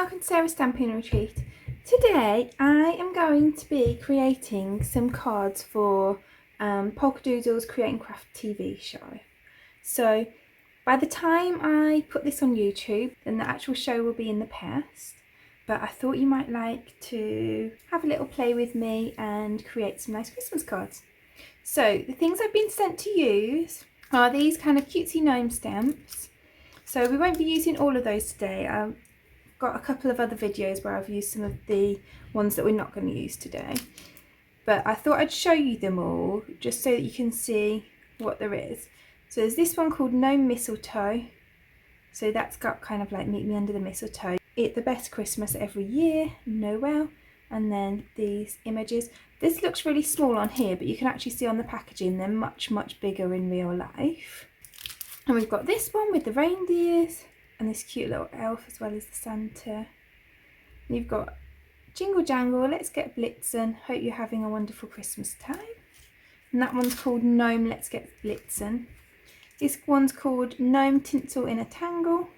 welcome to Sarah's Stamping Retreat. Today I am going to be creating some cards for Polkadoodles Create and Craft TV show. So by the time I put this on YouTube, then the actual show will be in the past. But I thought you might like to have a little play with me and create some nice Christmas cards. So the things I've been sent to use are these kind of cutesy gnome stamps. So we won't be using all of those today. I've got a couple of other videos where I've used some of the ones that we're not going to use today. But I thought I'd show you them all just so that you can see what there is. So there's this one called Gnome Mistletoe. So that's got kind of like Meet Me Under the Mistletoe. It's the best Christmas every year, Noel. And then these images. This looks really small on here, but you can actually see on the packaging they're much, much bigger in real life. And we've got this one with the reindeers and this cute little elf as well as the Santa. You've got Jingle Jangle, Let's Get Blitzen, Hope You're Having a Wonderful Christmas Time. And that one's called Gnome, Let's Get Blitzen. This one's called Gnome Tinsel in a Tangle.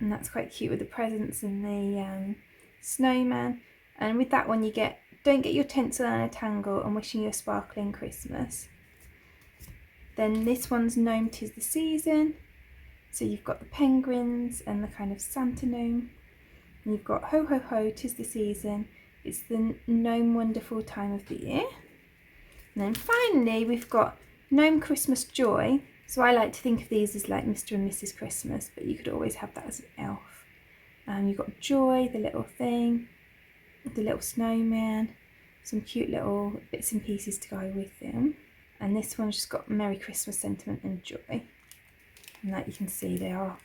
And that's quite cute with the presents and the snowman. And with that one you get Don't Get Your Tinsel in a Tangle and Wishing You a Sparkling Christmas. Then this one's Gnome 'Tis the Season. So you've got the penguins and the kind of Santa gnome. And you've got Ho Ho Ho, 'Tis the Season. It's the gnome wonderful time of the year. And then finally we've got Gnome Christmas Joy. So I like to think of these as like Mr. and Mrs. Christmas, but you could always have that as an elf. You've got Joy, the little thing, the little snowman, some cute little bits and pieces to go with them. And this one's just got Merry Christmas sentiment and joy. And like you can see, they are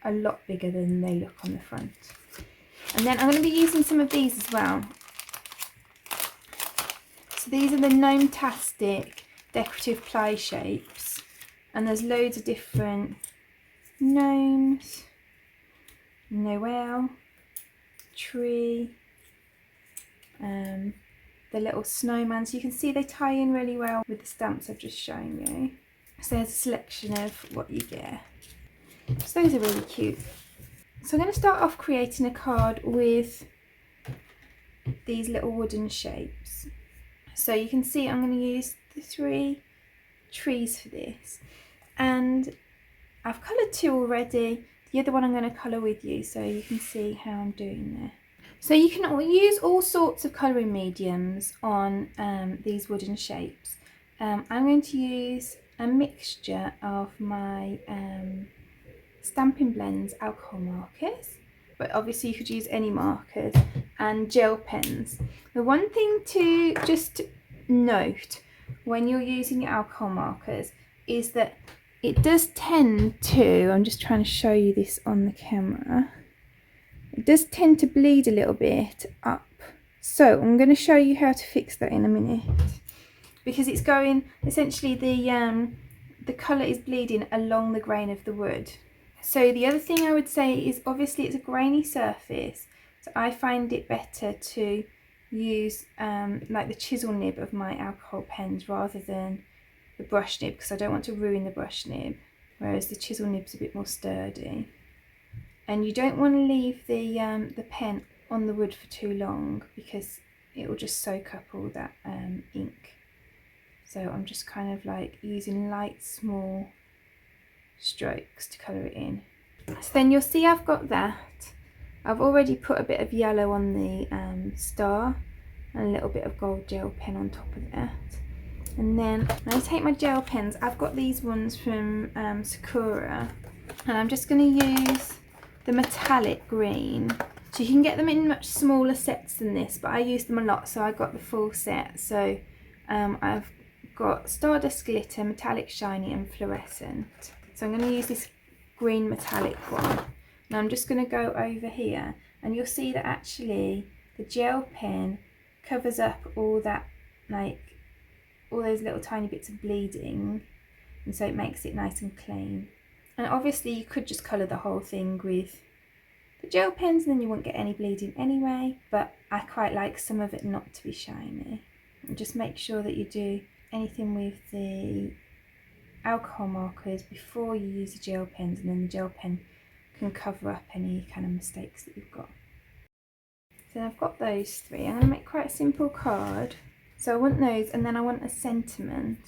a lot bigger than they look on the front. And then I'm going to be using some of these as well. So these are the Gnome-tastic decorative ply shapes. And there's loads of different gnomes, Noel, tree, the little snowman. So you can see they tie in really well with the stamps I've just shown you. So there's a selection of what you get. So those are really cute. So I'm going to start off creating a card with these little wooden shapes. So you can see I'm going to use the 3 trees for this. And I've coloured 2 already. The other one I'm going to colour with you so you can see how I'm doing there. So you can use all sorts of colouring mediums on these wooden shapes. I'm going to use a mixture of my Stampin' Blends alcohol markers, but obviously you could use any markers, and gel pens. The one thing to just note when you're using your alcohol markers is that it does tend to, I'm just trying to show you this on the camera, it does tend to bleed a little bit up. So I'm going to show you how to fix that in a minute, because it's going, essentially the colour is bleeding along the grain of the wood. So the other thing I would say is obviously it's a grainy surface, so I find it better to use like the chisel nib of my alcohol pens rather than the brush nib, because I don't want to ruin the brush nib, whereas the chisel nib's a bit more sturdy. And you don't want to leave the pen on the wood for too long, because it will just soak up all that ink. So I'm just kind of like using light small strokes to colour it in. So then you'll see I've got that. I've already put a bit of yellow on the star and a little bit of gold gel pen on top of that. And then when I take my gel pens, I've got these ones from Sakura, and I'm just going to use the metallic green. So you can get them in much smaller sets than this, but I use them a lot, so I got the full set. So I've got Stardust Glitter, Metallic Shiny and Fluorescent. So I'm going to use this green metallic one. And I'm just going to go over here, and you'll see that actually the gel pen covers up all that, like all those little tiny bits of bleeding, and so it makes it nice and clean. And obviously you could just colour the whole thing with the gel pens and then you won't get any bleeding anyway, but I quite like some of it not to be shiny. And just make sure that you do anything with the alcohol markers before you use the gel pens, and then the gel pen can cover up any kind of mistakes that you've got. So I've got those three. I'm going to make quite a simple card. So I want those, and then I want a sentiment.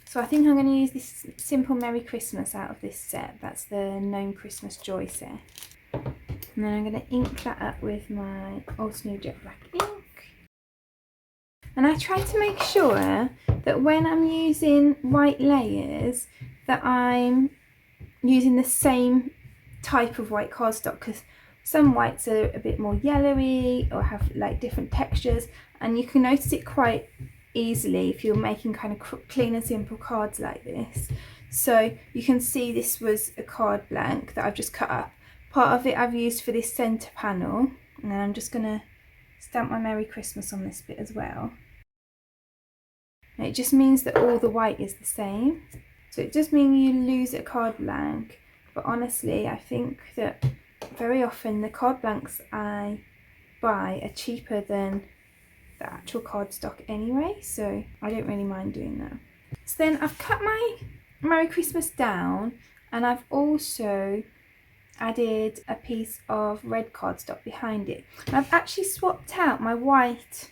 So I think I'm going to use this simple Merry Christmas out of this set. That's the Gnome Christmas Joy set. And then I'm going to ink that up with my Altenew Jet Black ink. And I try to make sure that when I'm using white layers that I'm using the same type of white cardstock, because some whites are a bit more yellowy or have like different textures, and you can notice it quite easily if you're making kind of clean and simple cards like this. So you can see this was a card blank that I've just cut up. Part of it I've used for this centre panel, and then I'm just going to stamp my Merry Christmas on this bit as well. And it just means that all the white is the same. So it does mean you lose a card blank, but honestly I think that very often the card blanks I buy are cheaper than the actual cardstock anyway, so I don't really mind doing that. So then I've cut my Merry Christmas down, and I've also added a piece of red cardstock behind it. And I've actually swapped out my white.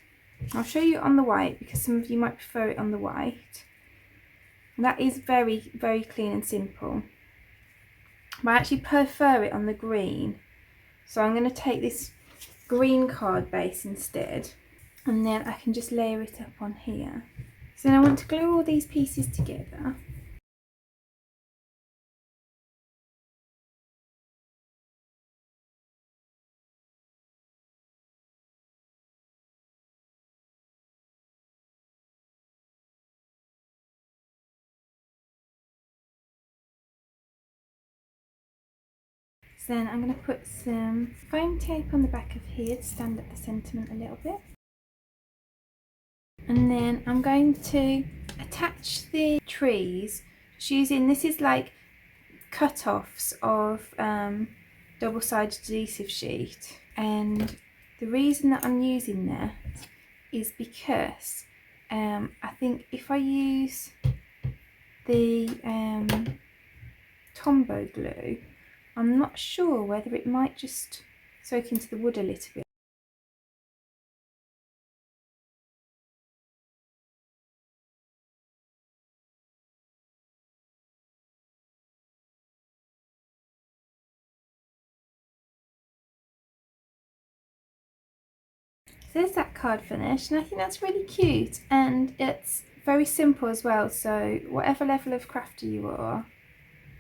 I'll show you on the white because some of you might prefer it on the white. And that is very, very clean and simple. But I actually prefer it on the green. So I'm going to take this green card base instead, and then I can just layer it up on here. So then I want to glue all these pieces together. So then I'm going to put some foam tape on the back of here to stand up the sentiment a little bit. And then I'm going to attach the trees just using, this is like cut-offs of double-sided adhesive sheet. And the reason that I'm using that is because I think if I use the Tombow glue, I'm not sure whether it might just soak into the wood a little bit. So there's that card finished, and I think that's really cute, and it's very simple as well, so whatever level of crafter you are,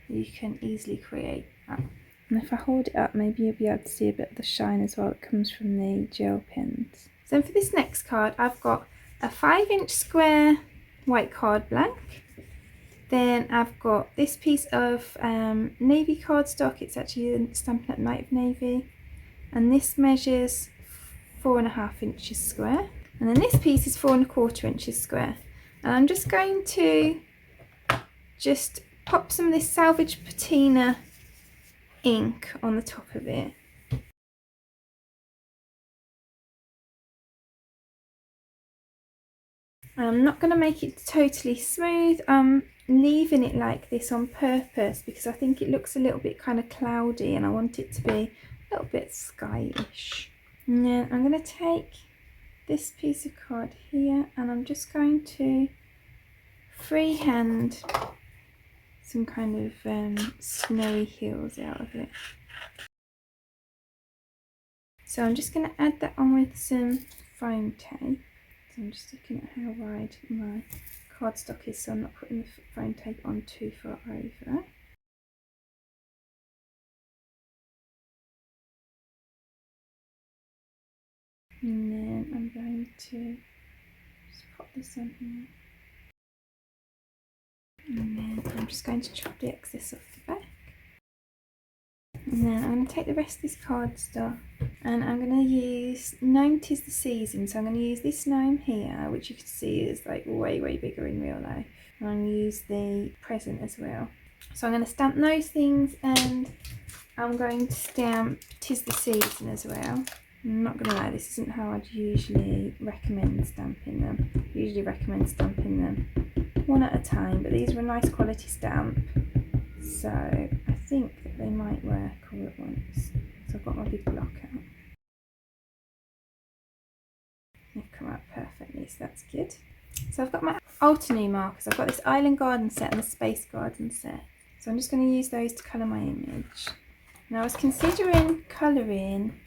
you can easily create that. And if I hold it up, maybe you'll be able to see a bit of the shine as well that comes from the gel pens. So for this next card, I've got a 5-inch square white card blank. Then I've got this piece of navy cardstock. It's actually Stampin' Up! Night of Navy, and this measures 4.5 inches square. And then this piece is 4.25 inches square. And I'm just going to just pop some of this Salvage Patina ink on the top of it. I'm not going to make it totally smooth. I'm leaving it like this on purpose because I think it looks a little bit kind of cloudy and I want it to be a little bit skyish. And then I'm going to take this piece of card here and I'm just going to freehand some kind of snowy hills out of it. So I'm just going to add that on with some foam tape. So I'm just looking at how wide my cardstock is, so I'm not putting the foam tape on too far over. And then I'm going to just pop this on here. And then I'm just going to chop the excess off the back. And then I'm going to take the rest of this cardstock and I'm going to use Gnome 'Tis the Season. So I'm going to use this gnome here, which you can see is like way bigger in real life. And I'm going to use the present as well. So I'm going to stamp those things and I'm going to stamp 'Tis the Season as well. I'm not going to lie, this isn't how I'd usually recommend stamping them. I usually recommend stamping them one at a time, but these are a nice quality stamp. So I think that they might work all at once. So I've got my big block out. They've come out perfectly, so that's good. So I've got my Altenew markers. I've got this Island Garden set and the Space Garden set. So I'm just going to use those to colour my image. Now I was considering colouring,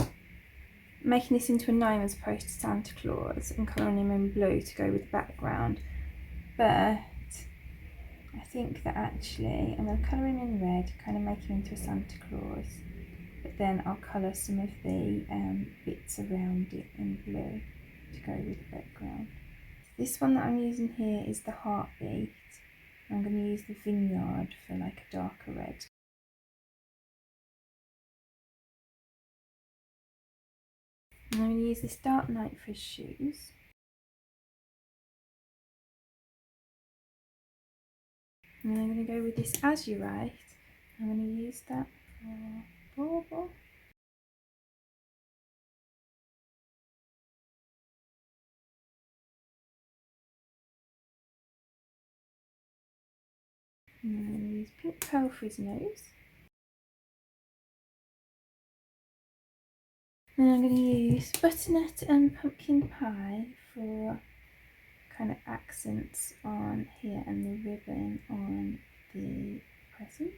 making this into a gnome as opposed to Santa Claus and colouring him in blue to go with the background. But I think that actually I'm going to colour him in red, kind of make him into a Santa Claus. But then I'll colour some of the bits around it in blue to go with the background. This one that I'm using here is the heartbeat. I'm going to use the vineyard for like a darker red. And I'm going to use this dark night for his shoes. And then I'm going to go with this azurite. I'm going to use that for bauble. And I'm going to use pink pearl for his nose. And I'm going to use butternut and pumpkin pie for kind of accents on here and the ribbon on the present.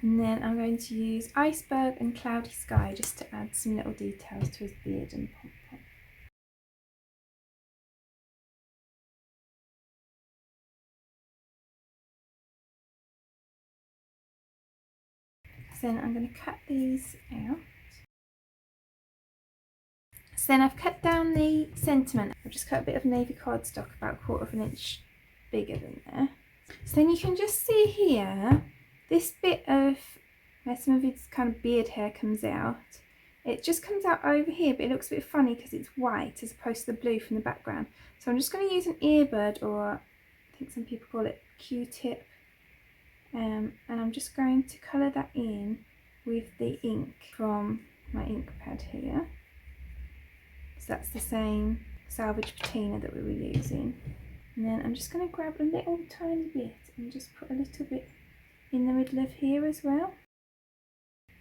And then I'm going to use iceberg and cloudy sky just to add some little details to his beard and pom-pom. So then I'm going to cut these out. So then I've cut down the sentiment. I've just cut a bit of navy cardstock about 1/4 of an inch bigger than there. So then you can just see here, this bit of where some of his kind of beard hair comes out. It just comes out over here, but it looks a bit funny because it's white as opposed to the blue from the background. So I'm just going to use an earbud, or I think some people call it Q-tip. And I'm just going to colour that in with the ink from my ink pad here. So that's the same salvage patina that we were using. And then I'm just going to grab a little tiny bit and just put a little bit in the middle of here as well.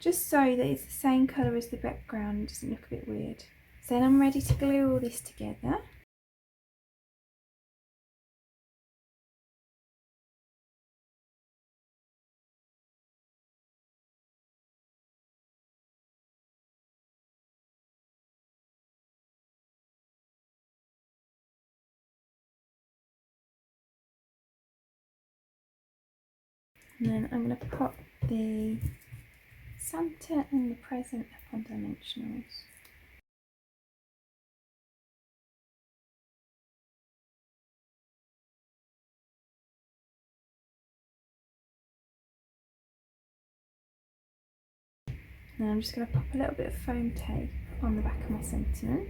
Just so that it's the same colour as the background, it doesn't look a bit weird. So then I'm ready to glue all this together. And then I'm going to pop the Santa and the present up on dimensionals. Now I'm just going to pop a little bit of foam tape on the back of my sentiment.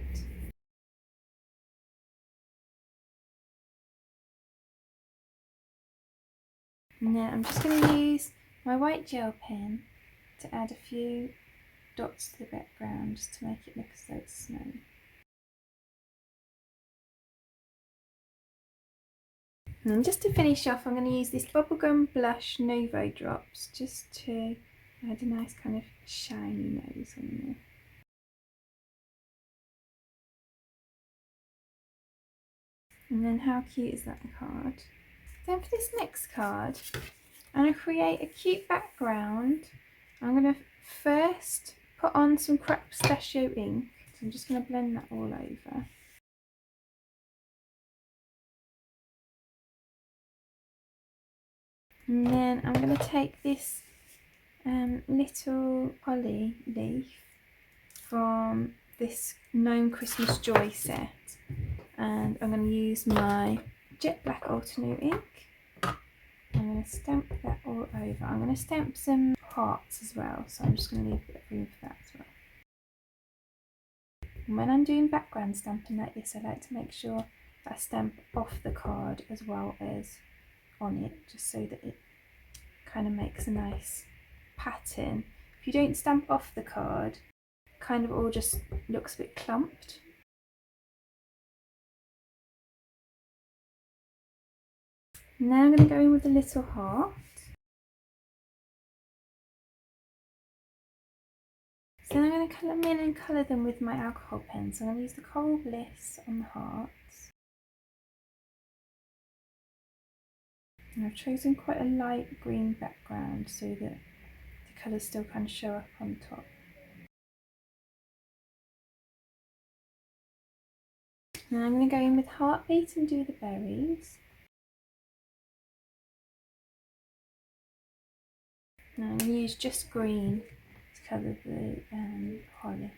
And then I'm just going to use my white gel pen to add a few dots to the background just to make it look as though it's snow. And then just to finish off, I'm going to use this Bubblegum Blush Nouveau Drops just to add a nice kind of shiny nose on there. And then how cute is that card? Then for this next card, I'm going to create a cute background. I'm going to first put on some cracked pistachio ink. So I'm just going to blend that all over. And then I'm going to take this little holly leaf from this Gnome Christmas Joy set, and I'm going to use my jet black Altenew ink. I'm going to stamp that all over. I'm going to stamp some hearts as well, so I'm just going to leave a bit of room for that as well. And when I'm doing background stamping like this, I like to make sure that I stamp off the card as well as on it, just so that it kind of makes a nice pattern. If you don't stamp off the card, it kind of all just looks a bit clumped. Now I'm going to go in with a little heart. So then I'm going to colour them in and colour them with my alcohol pen. So I'm going to use the Coral Bliss on the hearts. And I've chosen quite a light green background so that the colours still kind of show up on top. And I'm going to go in with Heartbeat and do the berries. And I'm going to use just green to colour the holly.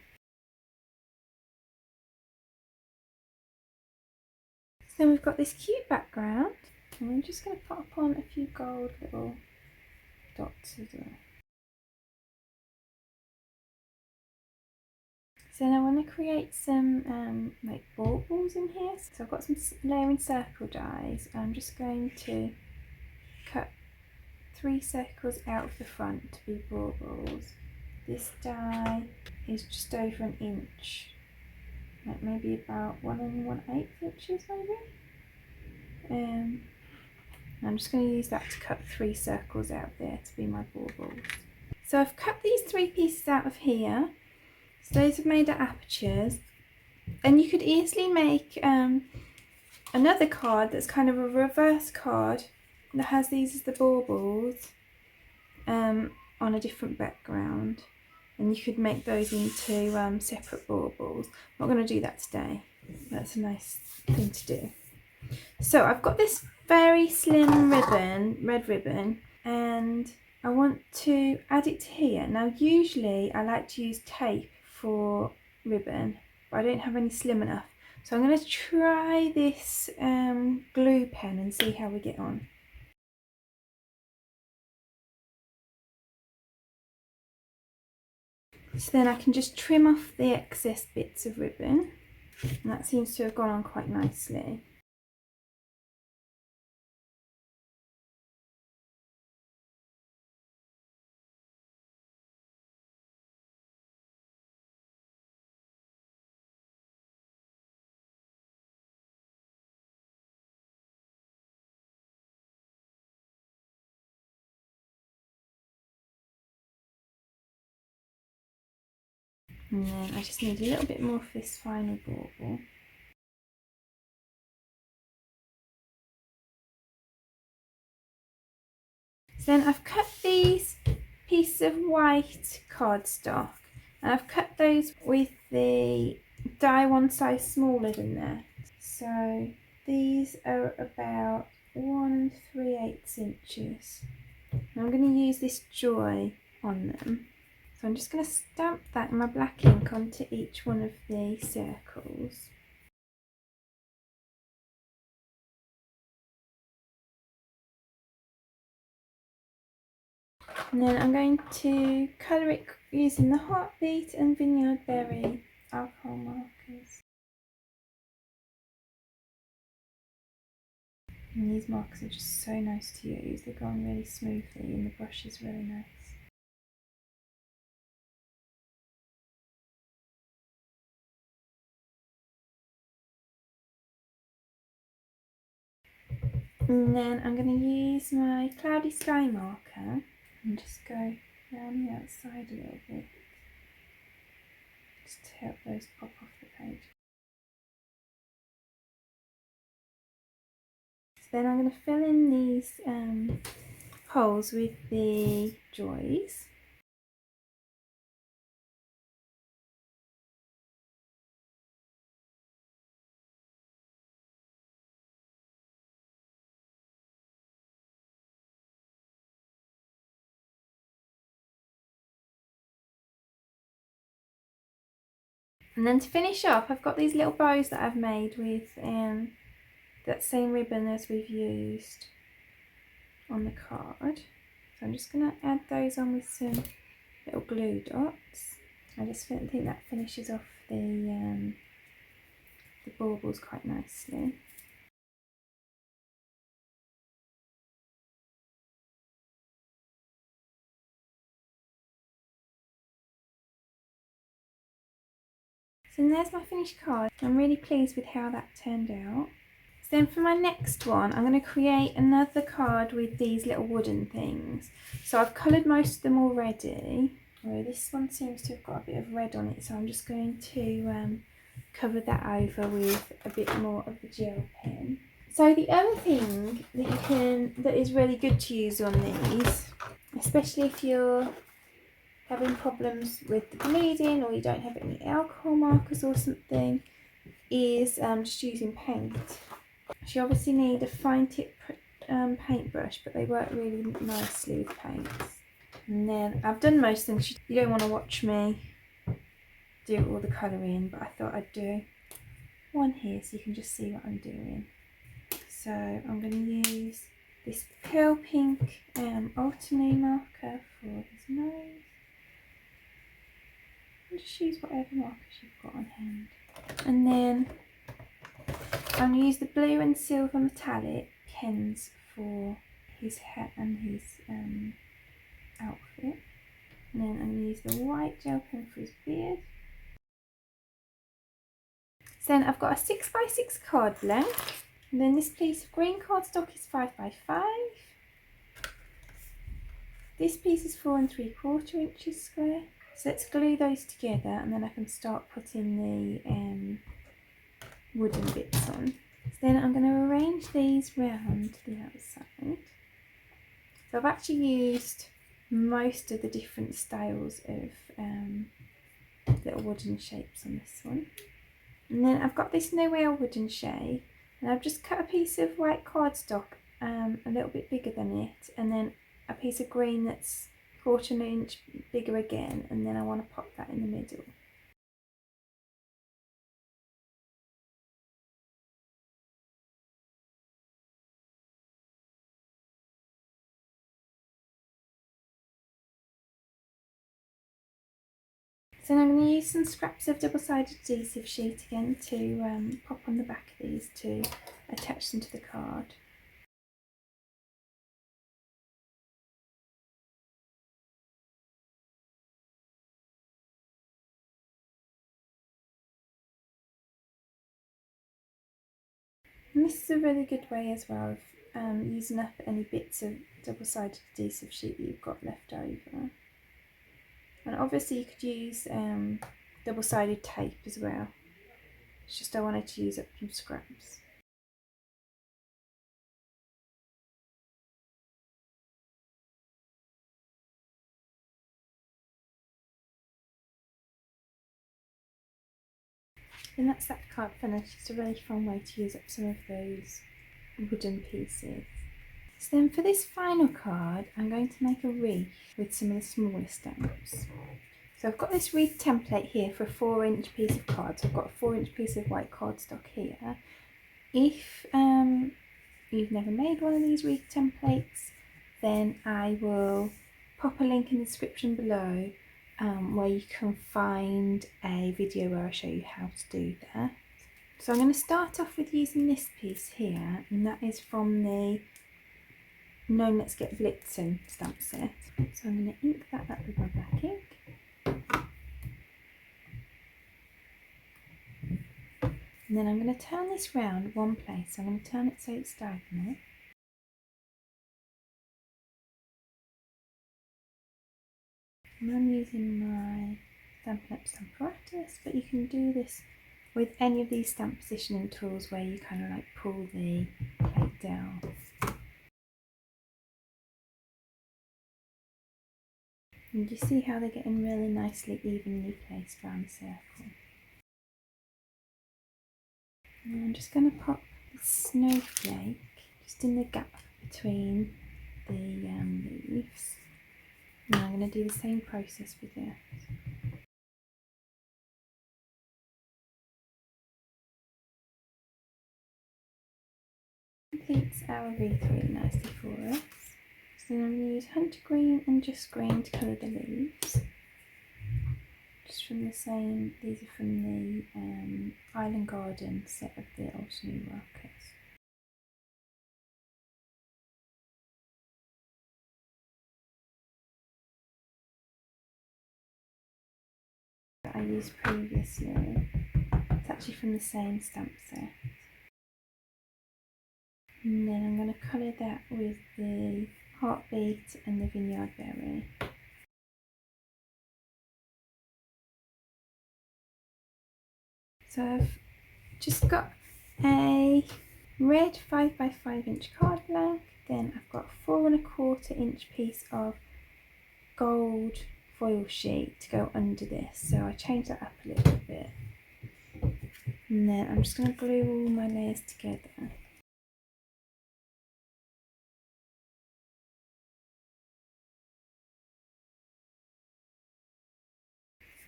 So then we've got this cute background, and I'm just going to put on a few gold little dots as well. So then I want to create some like baubles in here. So I've got some layering circle dies. I'm just going to cut 3 circles out of the front to be baubles. This die is just over an inch, like maybe about 1 1/8 inches maybe. I'm just going to use that to cut 3 circles out there to be my baubles. So I've cut these 3 pieces out of here. So those are made at apertures, and you could easily make another card that's kind of a reverse card that has these as the baubles on a different background, and you could make those into separate baubles. I'm not going to do that today. That's a nice thing to do. So I've got this very slim ribbon, red ribbon, and I want to add it to here. Now usually I like to use tape for ribbon, but I don't have any slim enough. So I'm going to try this glue pen and see how we get on. So then I can just trim off the excess bits of ribbon, and that seems to have gone on quite nicely. And then I just need a little bit more of this final bauble. So then I've cut these pieces of white cardstock, and I've cut those with the die one size smaller than that. So these are about 1 3/8 inches. And I'm going to use this Joy on them. So I'm just going to stamp that in my black ink onto each one of the circles. And then I'm going to colour it using the Heartbeat and Vineyard Berry alcohol markers. And these markers are just so nice to use. They go on really smoothly and the brush is really nice. And then I'm going to use my Cloudy Sky marker and just go around the outside a little bit, just to help those pop off the page. So then I'm going to fill in these holes with the Joys. And then to finish off, I've got these little bows that I've made with that same ribbon as we've used on the card. So I'm just going to add those on with some little glue dots. I just think that finishes off the baubles quite nicely. So there's my finished card. I'm really pleased with how that turned out. So then for my next one, I'm going to create another card with these little wooden things. So I've coloured most of them already. Well, this one seems to have got a bit of red on it, so I'm just going to cover that over with a bit more of the gel pen. So the other thing that is really good to use on these, especially if you're having problems with the bleeding or you don't have any alcohol markers or something, is just using paint. So you obviously need a fine tip paintbrush, but they work really nicely with paints. And then I've done most things. You don't want to watch me do all the colouring, but I thought I'd do one here so you can just see what I'm doing. So I'm going to use this pale pink Altenew marker for his nose. And just use whatever markers you've got on hand. And then I'm going to use the blue and silver metallic pens for his hat and his outfit. And then I'm going to use the white gel pen for his beard. So then I've got a 6x6 card blank. And then this piece of green cardstock is 5x5. This piece is 4 3/4 inches square. So let's glue those together and then I can start putting the wooden bits on. So then I'm going to arrange these round the outside. So I've actually used most of the different styles of little wooden shapes on this one. And then I've got this Noel wooden shape, and I've just cut a piece of white cardstock a little bit bigger than it, and then a piece of green that's 1/4 inch bigger again, and then I want to pop that in the middle. So now I'm going to use some scraps of double-sided adhesive sheet again to pop on the back of these to attach them to the card. And this is a really good way as well of using up any bits of double-sided adhesive sheet that you've got left over. And obviously you could use double-sided tape as well. It's just I wanted to use up some scraps. And that's that card finished. It's a really fun way to use up some of those wooden pieces. So then for this final card, I'm going to make a wreath with some of the smaller stamps. So I've got this wreath template here for a 4-inch piece of card. So I've got a 4-inch piece of white cardstock here. If you've never made one of these wreath templates, then I will pop a link in the description below where you can find a video where I show you how to do that. So I'm going to start off with using this piece here, and that is from the Gnome Let's Get Blitzen stamp set. So I'm going to ink that up with my black ink. And then I'm going to turn this round one place. So I'm going to turn it so it's diagonal. And I'm using my Stampin' Up stamp apparatus, but you can do this with any of these stamp positioning tools where you kind of like pull the plate down. And you see how they're getting really nicely evenly placed around the circle. And I'm just going to pop the snowflake just in the gap between the leaves. And I'm going to do the same process with it. Completes our wreath really nicely for us. So then I'm going to use Hunter Green and Just Green to colour the leaves. Just from the same, these are from the Island Garden set of the Altenew markers. That I used previously. It's actually from the same stamp set. And then I'm going to colour that with the Heartbeat and the Vineyard Berry. So I've just got a red 5x5" card blank, then I've got a 4¼ inch piece of gold foil sheet to go under this, so I changed that up a little bit, and then I'm just going to glue all my layers together.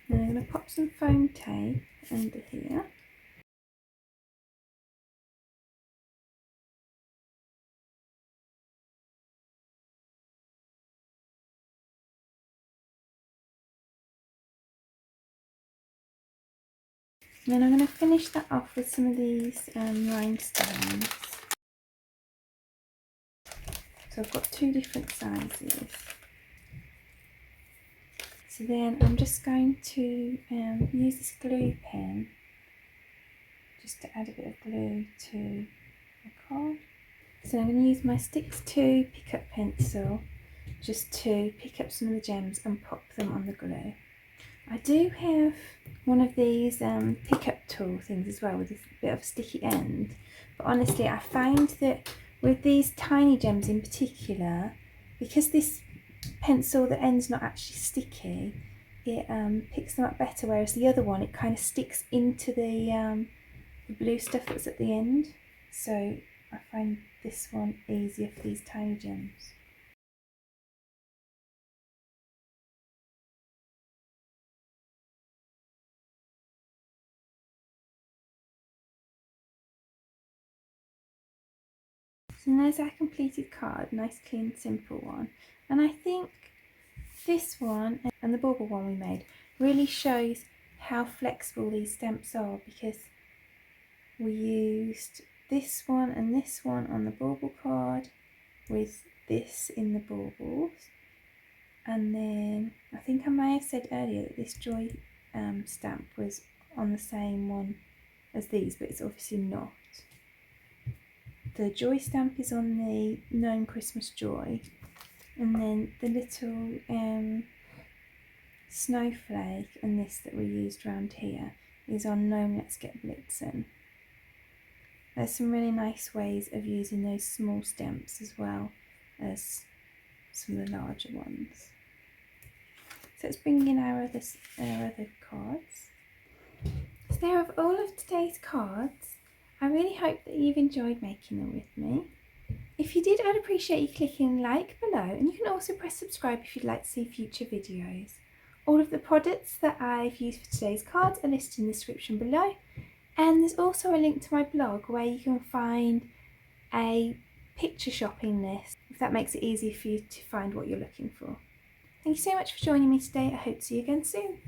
Then I'm going to pop some foam tape under here. And then I'm going to finish that off with some of these rhinestones. So I've got 2 different sizes. So then I'm just going to use this glue pen just to add a bit of glue to the card. So I'm going to use my Sticks 2 pickup pencil just to pick up some of the gems and pop them on the glue. I do have one of these pickup tool things as well with a bit of a sticky end, but honestly I find that with these tiny gems in particular, because this pencil, the end's not actually sticky, it picks them up better, whereas the other one, it kind of sticks into the blue stuff that's at the end. So I find this one easier for these tiny gems. So there's our completed card, nice clean simple one, and I think this one and the bauble one we made really shows how flexible these stamps are, because we used this one and this one on the bauble card with this in the baubles, and then I think I may have said earlier that this joy stamp was on the same one as these, but it's obviously not. The joy stamp is on the Gnome Christmas Joy, and then the little snowflake and this that we used around here is on Gnome Let's Get Blitzen. There's some really nice ways of using those small stamps as well as some of the larger ones. So let's bring in our other cards. So there are all of today's cards. I really hope that you've enjoyed making them with me. If you did, I'd appreciate you clicking like below, and you can also press subscribe if you'd like to see future videos. All of the products that I've used for today's cards are listed in the description below, and there's also a link to my blog where you can find a picture shopping list, if that makes it easier for you to find what you're looking for. Thank you so much for joining me today. I hope to see you again soon.